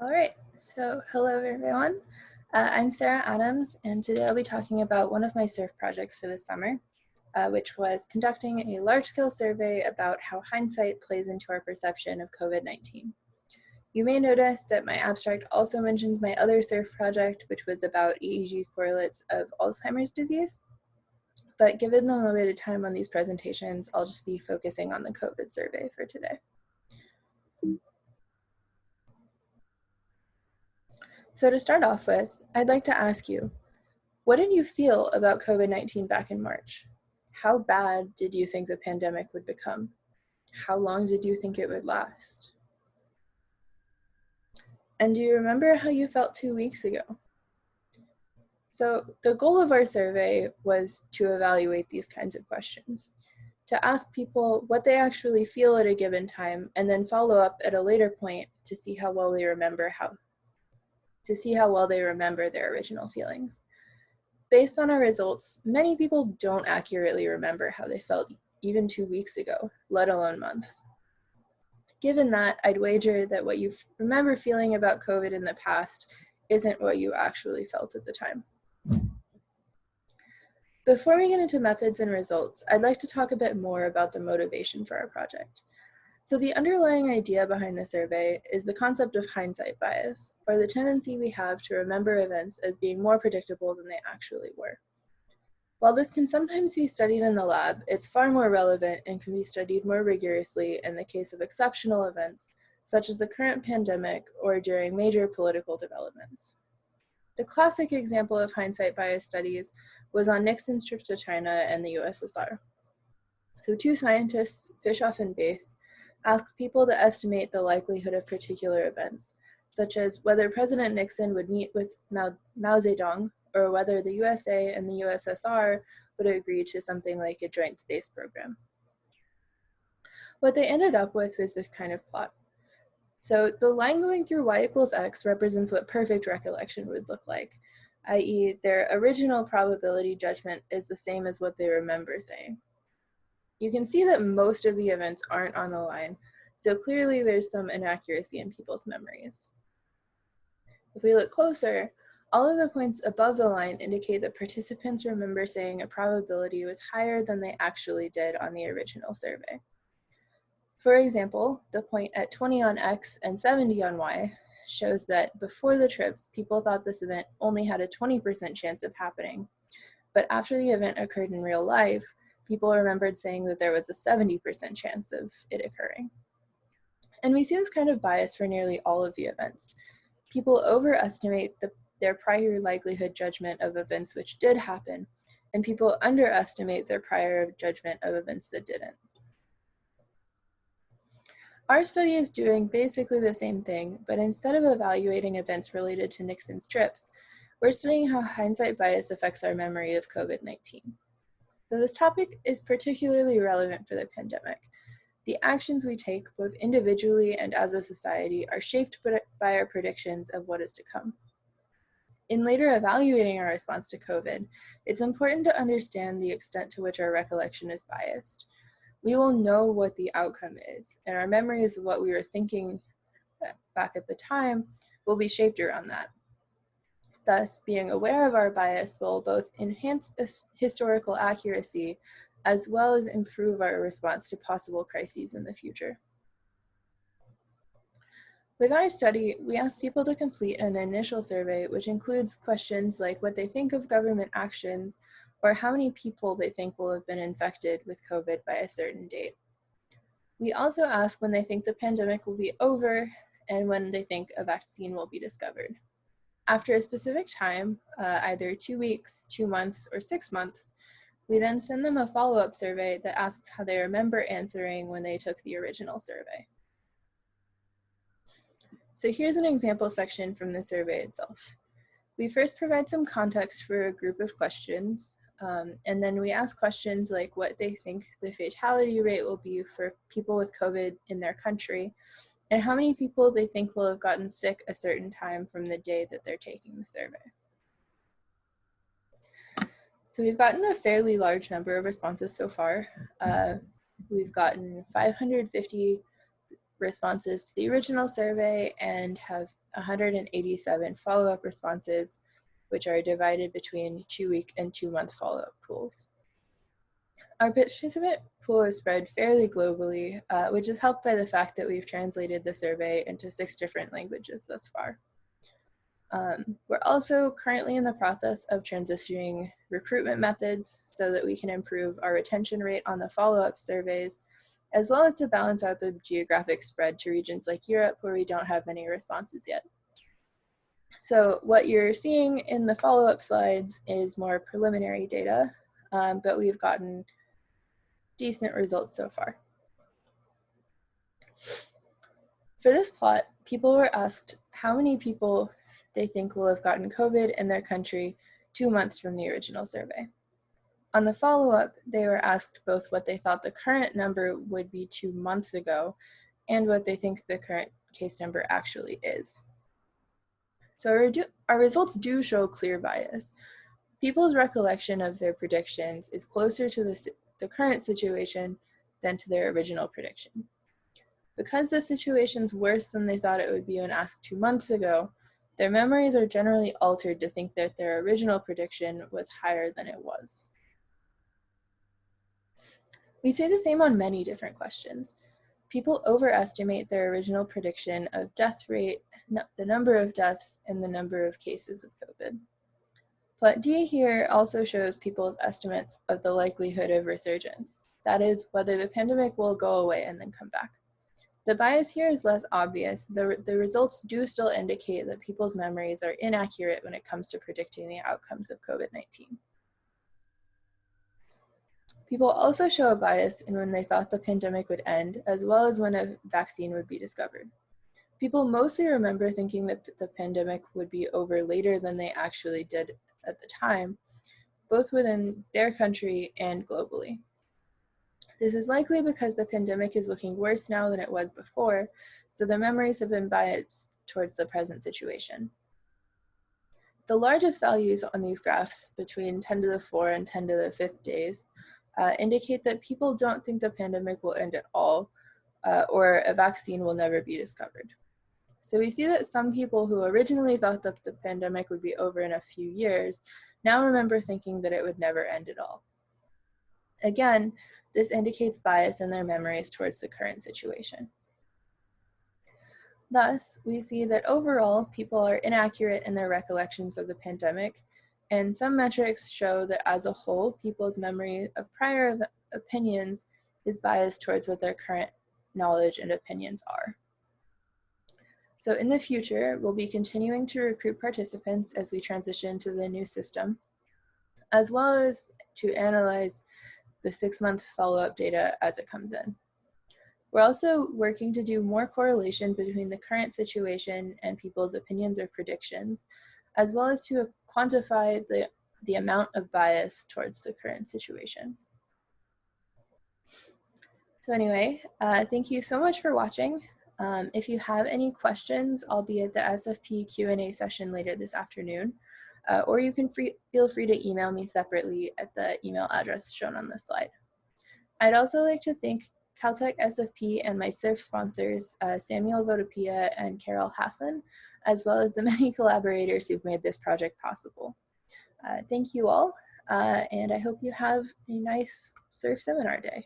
All right, so hello everyone. I'm Sarah Adams, and today I'll be talking about one of my SURF projects for the summer, which was conducting a large-scale survey about how hindsight plays into our perception of COVID-19. You may notice that my abstract also mentions my other SURF project, which was about EEG correlates of Alzheimer's disease. But given the limited time on these presentations, I'll just be focusing on the COVID survey for today. So to start off with, I'd like to ask you, what did you feel about COVID-19 back in March? How bad did you think the pandemic would become? How long did you think it would last? And do you remember how you felt 2 weeks ago? So the goal of our survey was to evaluate these kinds of questions, to ask people what they actually feel at a given time, and then follow up at a later point to see how well they remember their original feelings. Based on our results, many people don't accurately remember how they felt even 2 weeks ago, let alone months. Given that, I'd wager that what you remember feeling about COVID in the past isn't what you actually felt at the time. Before we get into methods and results, I'd like to talk a bit more about the motivation for our project. So the underlying idea behind the survey is the concept of hindsight bias, or the tendency we have to remember events as being more predictable than they actually were. While this can sometimes be studied in the lab, it's far more relevant and can be studied more rigorously in the case of exceptional events, such as the current pandemic or during major political developments. The classic example of hindsight bias studies was on Nixon's trip to China and the USSR. So two scientists, Fishoff and Baith, asked people to estimate the likelihood of particular events, such as whether President Nixon would meet with Mao Zedong, or whether the USA and the USSR would agree to something like a joint space program. What they ended up with was this kind of plot. So the line going through y equals x represents what perfect recollection would look like, i.e. their original probability judgment is the same as what they remember saying. You can see that most of the events aren't on the line, so clearly there's some inaccuracy in people's memories. If we look closer, all of the points above the line indicate that participants remember saying a probability was higher than they actually did on the original survey. For example, the point at 20 on X and 70 on Y shows that before the trips, people thought this event only had a 20% chance of happening, but after the event occurred in real life, people remembered saying that there was a 70% chance of it occurring. And we see this kind of bias for nearly all of the events. People overestimate their prior likelihood judgment of events which did happen, and people underestimate their prior judgment of events that didn't. Our study is doing basically the same thing, but instead of evaluating events related to Nixon's trips, we're studying how hindsight bias affects our memory of COVID-19. So this topic is particularly relevant for the pandemic. The actions we take, both individually and as a society, are shaped by our predictions of what is to come. In later evaluating our response to COVID, it's important to understand the extent to which our recollection is biased. We will know what the outcome is, and our memories of what we were thinking back at the time will be shaped around that. Thus, being aware of our bias will both enhance historical accuracy as well as improve our response to possible crises in the future. With our study, we asked people to complete an initial survey, which includes questions like what they think of government actions or how many people they think will have been infected with COVID by a certain date. We also ask when they think the pandemic will be over and when they think a vaccine will be discovered. After a specific time, either 2 weeks, 2 months, or 6 months, we then send them a follow-up survey that asks how they remember answering when they took the original survey. So here's an example section from the survey itself. We first provide some context for a group of questions, and then we ask questions like what they think the fatality rate will be for people with COVID in their country, and how many people they think will have gotten sick a certain time from the day that they're taking the survey. So we've gotten a fairly large number of responses so far. We've gotten 550 responses to the original survey and have 187 follow-up responses, which are divided between 2-week and 2-month follow-up pools. Our participant pool is spread fairly globally, which is helped by the fact that we've translated the survey into 6 different languages thus far. We're also currently in the process of transitioning recruitment methods so that we can improve our retention rate on the follow-up surveys, as well as to balance out the geographic spread to regions like Europe where we don't have many responses yet. So what you're seeing in the follow-up slides is more preliminary data, but we've gotten decent results so far. For this plot, people were asked how many people they think will have gotten COVID in their country 2 months from the original survey. On the follow-up, they were asked both what they thought the current number would be 2 months ago and what they think the current case number actually is. So our results do show clear bias. People's recollection of their predictions is closer to the current situation than to their original prediction. Because the situation's worse than they thought it would be when asked 2 months ago, their memories are generally altered to think that their original prediction was higher than it was. We say the same on many different questions. People overestimate their original prediction of death rate, the number of deaths, and the number of cases of COVID. Plot D here also shows people's estimates of the likelihood of resurgence. That is, whether the pandemic will go away and then come back. The bias here is less obvious. The results do still indicate that people's memories are inaccurate when it comes to predicting the outcomes of COVID-19. People also show a bias in when they thought the pandemic would end, as well as when a vaccine would be discovered. People mostly remember thinking that the pandemic would be over later than they actually did at the time, both within their country and globally. This is likely because the pandemic is looking worse now than it was before, so their memories have been biased towards the present situation. The largest values on these graphs, between 10 to the 4 and 10 to the 5th days, indicate that people don't think the pandemic will end at all, or a vaccine will never be discovered. So we see that some people who originally thought that the pandemic would be over in a few years now remember thinking that it would never end at all. Again, this indicates bias in their memories towards the current situation. Thus, we see that overall, people are inaccurate in their recollections of the pandemic, and some metrics show that as a whole, people's memory of prior opinions is biased towards what their current knowledge and opinions are. So in the future, we'll be continuing to recruit participants as we transition to the new system, as well as to analyze the 6-month follow-up data as it comes in. We're also working to do more correlation between the current situation and people's opinions or predictions, as well as to quantify the amount of bias towards the current situation. So anyway, thank you so much for watching. If you have any questions, I'll be at the SFP Q&A session later this afternoon, or you can feel free to email me separately at the email address shown on this slide. I'd also like to thank Caltech SFP and my SURF sponsors, Samuel Vodopia and Carol Hassan, as well as the many collaborators who've made this project possible. Thank you all, and I hope you have a nice SURF seminar day.